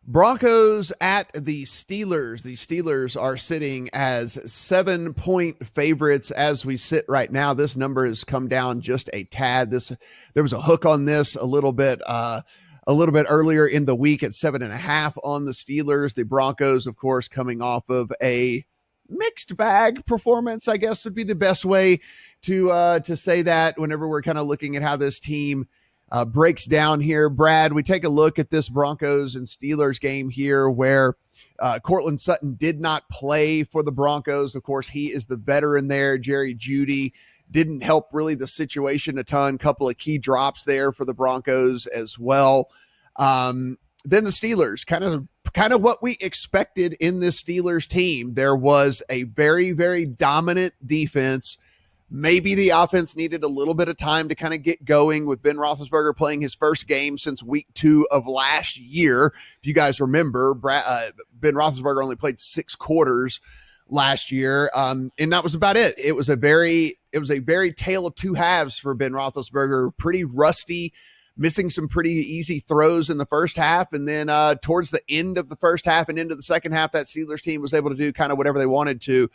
Broncos at the Steelers. The Steelers are sitting as 7-point favorites as we sit right now. This number has come down just a tad. There was a hook on this a little bit earlier in the week at 7.5 on the Steelers. The Broncos, of course, coming off of a mixed bag performance, I guess would be the best way to say that whenever we're kind of looking at how this team breaks down here. Brad, we take a look at this Broncos and Steelers game here where Cortland Sutton did not play for the Broncos. Of course, he is the veteran there. Jerry Jeudy didn't help really the situation a ton. Couple of key drops there for the Broncos as well. Then the Steelers, kind of what we expected in this Steelers team. There was a very, very dominant defense. Maybe the offense needed a little bit of time to kind of get going with Ben Roethlisberger playing his first game since week 2 of last year. If you guys remember, Ben Roethlisberger only played 6 quarters last year, and that was about it. It was a very tale of two halves for Ben Roethlisberger. Pretty rusty, missing some pretty easy throws in the first half, and then towards the end of the first half and into the second half, that Steelers team was able to do kind of whatever they wanted to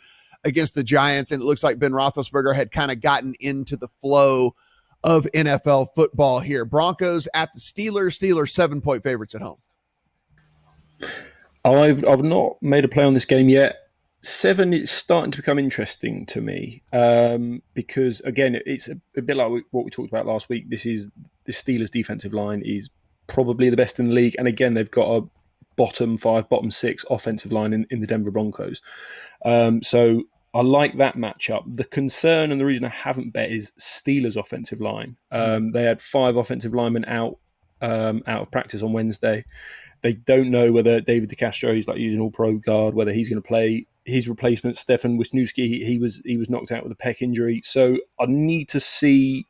against the Giants, and it looks like Ben Roethlisberger had kind of gotten into the flow of NFL football here. Broncos at the Steelers. Steelers 7-point favorites at home. I've not made a play on this game yet. 7 is starting to become interesting to me because, again, it's a bit like what we talked about last week. The Steelers' defensive line is probably the best in the league, and again, they've got a bottom 5, bottom 6 offensive line in the Denver Broncos. So I like that matchup. The concern and the reason I haven't bet is Steelers' offensive line. They had 5 offensive linemen out of practice on Wednesday. They don't know whether David DeCastro, he's like using all-pro guard, whether he's going to play. His replacement, Stefan Wisniewski, he was knocked out with a pec injury. So I need to see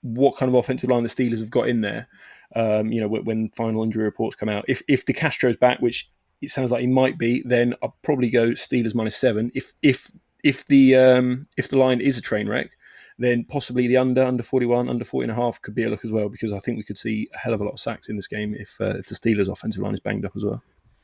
what kind of offensive line the Steelers have got in there. When final injury reports come out. If DeCastro's back, which it sounds like he might be, then I'll probably go Steelers -7. If the line is a train wreck, then possibly the under 41, under 40.5 could be a look as well, because I think we could see a hell of a lot of sacks in this game if the Steelers' offensive line is banged up as well.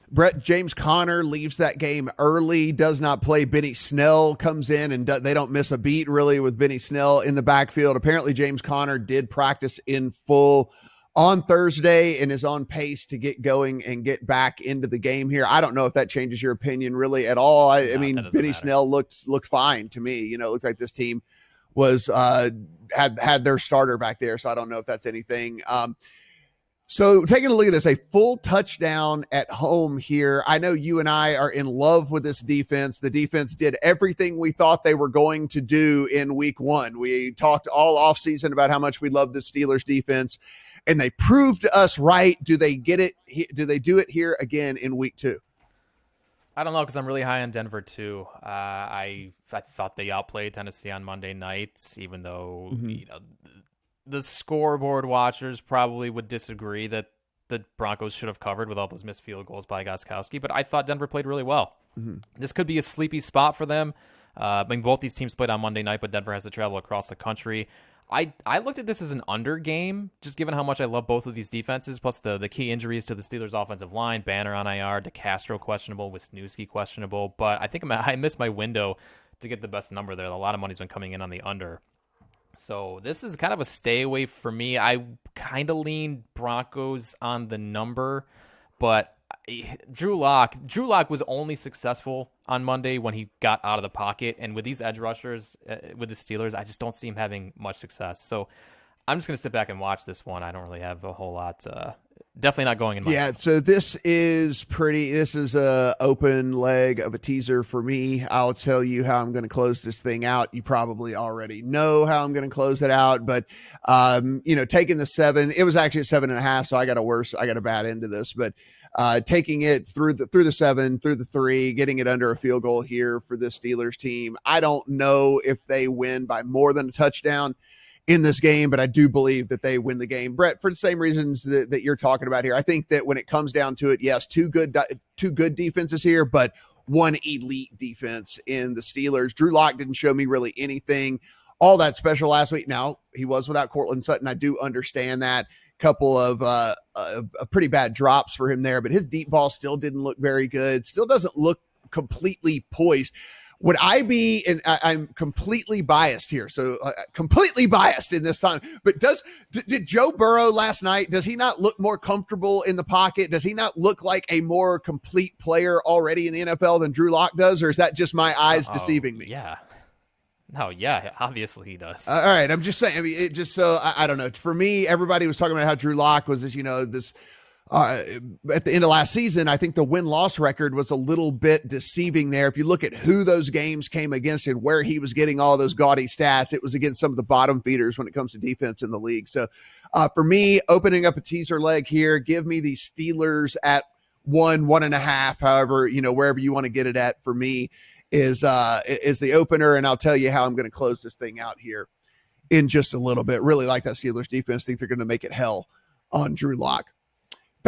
Brett, James Conner leaves that game early, does not play. Benny Snell comes in, and they don't miss a beat really with Benny Snell in the backfield. Apparently, James Conner did practice in full on Thursday and is on pace to get going and get back into the game here. I don't know if that changes your opinion really at all. I mean, Benny Snell looked fine to me. It looked like this team was had their starter back there, so I don't know if that's anything. So taking a look at this, a full touchdown at home here. I know you and I are in love with this defense. The defense did everything we thought they were going to do in week 1. We talked all offseason about how much we love the Steelers defense, and they proved us right. Do they get it? Do they do it here again in week 2? I don't know, because I'm really high on Denver too. I thought they outplayed Tennessee on Monday night, even though the scoreboard watchers probably would disagree that the Broncos should have covered with all those missed field goals by Gostkowski, but I thought Denver played really well. This could be a sleepy spot for them. I mean, both these teams played on Monday night, but Denver has to travel across the country. I looked at this as an under game, just given how much I love both of these defenses, plus the key injuries to the Steelers' offensive line. Banner on IR, DeCastro questionable, Wisniewski questionable. But I think I missed my window to get the best number there. A lot of money's been coming in on the under. So this is kind of a stay away for me. I kind of lean Broncos on the number, but Drew Lock was only successful on Monday when he got out of the pocket, and with these edge rushers with the Steelers, I just don't see him having much success. So I'm just going to sit back and watch this one. I don't really have a whole lot. Definitely not going in my Yeah, so this is a open leg of a teaser for me. I'll tell you how I'm going to close this thing out. You probably already know how I'm going to close it out, but taking the 7, it was actually at 7.5, so I got a bad end of this, but taking it through the 7, through the 3, getting it under a field goal here for this Steelers team. I don't know if they win by more than a touchdown in this game, but I do believe that they win the game, Brett, for the same reasons that you're talking about here. I think that when it comes down to it, yes, two good defenses here, but one elite defense in the Steelers. Drew Lock didn't show me really anything all that special last week. Now, he was without Cortland Sutton. I do understand that. couple of pretty bad drops for him there, but his deep ball still didn't look very good. Still doesn't look completely poised. Would I be, and I'm completely biased here, so completely biased in this time, but did Joe Burrow last night, does he not look more comfortable in the pocket? Does he not look like a more complete player already in the NFL than Drew Lock does, or is that just my eyes deceiving me? Yeah. No, yeah, obviously he does. All right, I'm just saying, I mean, it just so, I don't know. For me, everybody was talking about how Drew Lock was this, this at the end of last season. I think the win-loss record was a little bit deceiving there. If you look at who those games came against and where he was getting all those gaudy stats, it was against some of the bottom feeders when it comes to defense in the league. So for me, opening up a teaser leg here, give me the Steelers at 1.5, however, wherever you want to get it at for me is the opener. And I'll tell you how I'm going to close this thing out here in just a little bit. Really like that Steelers defense. Think they're going to make it hell on Drew Lock.